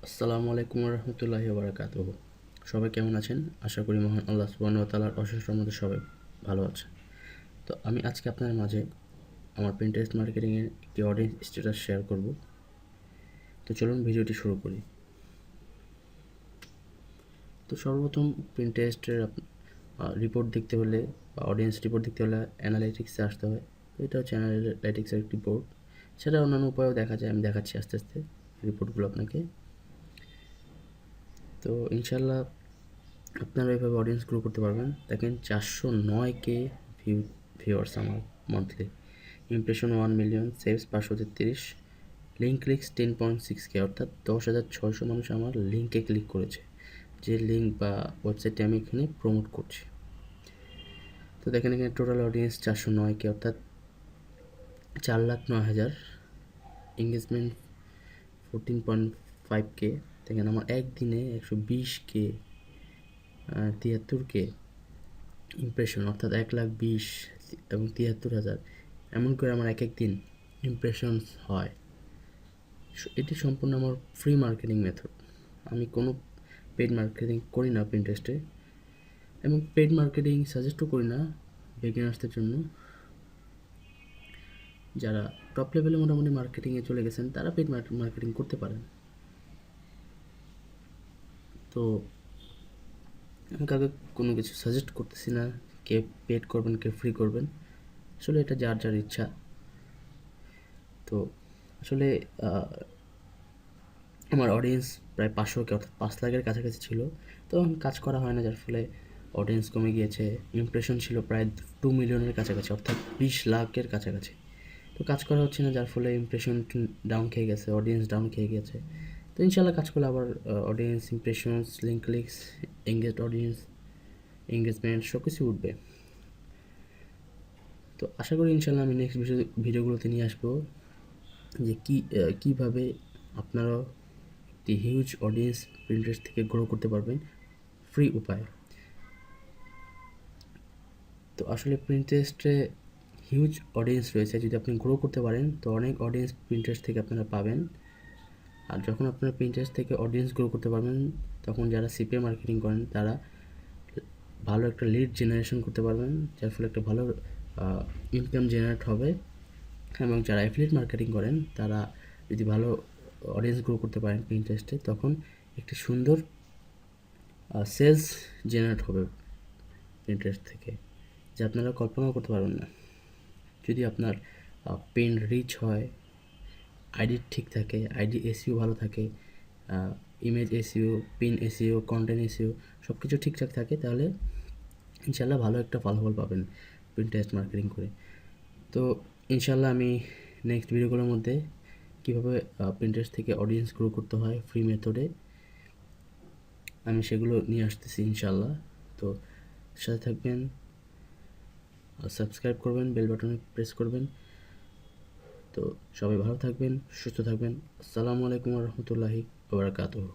আসসালামু আলাইকুম রহমতুল্লাহি বারাকাতুহু। সবাই কেমন আছেন? আশা করি মহান আল্লাহ সুবহানাহু ওয়া তাআলার অশেষ রহমতে সবাই ভালো আছেন। তো আমি আজকে আপনাদের মাঝে আমার Pinterest মার্কেটিংয়ের একটি অডিয়েন্স স্ট্যাটাস শেয়ার করব। তো চলুন ভিডিওটি শুরু করি। তো সর্বপ্রথম Pinterest-এর রিপোর্ট দেখতে হলে বা অডিয়েন্স রিপোর্ট দেখতে হলে অ্যানালিটিক্সে আসতে হয়। তো এটা হচ্ছে অ্যানালিটিক্সের একটি বোর্ড। সেটা অন্যান্য উপায়েও দেখা যায়, আমি দেখাচ্ছি আস্তে আস্তে রিপোর্টগুলো আপনাকে। তো ইনশাআল্লাহ আপনারা এভাবে অডিয়েন্স গ্রো করতে পারবেন। দেখেন 409K ভিউয়ার্স আমার monthly, impression 1 million, saves 533, link clicks 10.6K, অর্থাৎ 10,600 মানুষ আমার লিঙ্কে ক্লিক করেছে, যে লিঙ্ক বা ওয়েবসাইটটি আমি এখানে প্রমোট করছি। তো দেখেন এখানে টোটাল অডিয়েন্স 409K, অর্থাৎ 4,09,000, এঙ্গেজমেন্ট 14.5K। দেখেন আমার একদিনে 120K 73K ইমপ্রেশন, অর্থাৎ 1,20,000 এবং 73,000, এমন করে আমার এক দিন ইমপ্রেশনস হয়। এটি সম্পূর্ণ আমার ফ্রি মার্কেটিং মেথড। আমি কোনো পেইড মার্কেটিং করি না Pinterest-এ, এবং পেইড মার্কেটিং সাজেস্টও করি না বিগিনার্সদের জন্য। যারা টপ লেভেলে মোটামুটি মার্কেটিংয়ে চলে গেছেন তারা পেইড মার্কেটিং করতে পারেন। তো আমি কাউকে কোনো কিছু সাজেস্ট করতেছি না, কে পেড করবেন কে ফ্রি করবেন, আসলে এটা যার যার ইচ্ছা। তো আসলে আমার অডিয়েন্স প্রায় 500K, অর্থাৎ 5 লাখের কাছাকাছি ছিল। তো কাজ করা হয় না, যার ফলে অডিয়েন্স কমে গিয়েছে। ইমপ্রেশন ছিল প্রায় 2 মিলিয়নের কাছাকাছি, অর্থাৎ 20 লাখের কাছাকাছি। তো কাজ করা হচ্ছে না, যার ফলে ইমপ্রেশন ডাউন খেয়ে গেছে, অডিয়েন্স ডাউন খেয়ে গেছে। তো ইনশাল্লাহ কাজ করলে আবার audience, impressions, link clicks, engaged audience, engagement সব কিছু উঠবে। তো আশা করি ইনশাল্লাহ আমি নেক্সট ভিডিওগুলোতে নিয়ে আসবো যে কীভাবে আপনারা একটি হিউজ অডিয়েন্স Pinterest থেকে গ্রো করতে পারবেন ফ্রি উপায়। তো আসলে Pinterest-এ হিউজ অডিয়েন্স রয়েছে, যদি আপনি গ্রো করতে পারেন তো অনেক অডিয়েন্স Pinterest থেকে আপনারা পাবেন। আর যখন আপনারা Pinterest থেকে অডিয়েন্স গ্রো করতে পারবেন, তখন যারা সিপিএ মার্কেটিং করেন তারা ভালো একটা লিড জেনারেশন করতে পারবেন, যার ফলে একটা ভালো ইনকাম জেনারেট হবে। এবং যারা অ্যাফিলিয়েট মার্কেটিং করেন তারা যদি ভালো অডিয়েন্স গ্রো করতে পারেন Pinterest-এ, তখন একটি সুন্দর সেলস জেনারেট হবে Pinterest থেকে, যা আপনারা কল্পনাও করতে পারবেন না। যদি আপনার পেন রিচ হয়, আইডি ঠিক থাকে, আইডি এসইও ভালো থাকে, image SEO, pin SEO, content SEO সব কিছু ঠিকঠাক থাকে, তাহলে ইনশাল্লাহ ভালো একটা ফলাফল পাবেন Pinterest মার্কেটিং করে। তো ইনশাল্লাহ আমি নেক্সট ভিডিওগুলোর মধ্যে কীভাবে Pinterest থেকে অডিয়েন্স গ্রো করতে হয় ফ্রি মেথডে, আমি সেগুলো নিয়ে আসতেছি ইনশাল্লাহ। তো সাথে থাকবেন, সাবস্ক্রাইব করবেন, বেল বাটনে প্রেস করবেন। তো সবাই ভালো থাকবেন, সুস্থ থাকবেন। আসসালামু আলাইকুম রহমতুল্লাহি ওয়া বারাকাতুহু।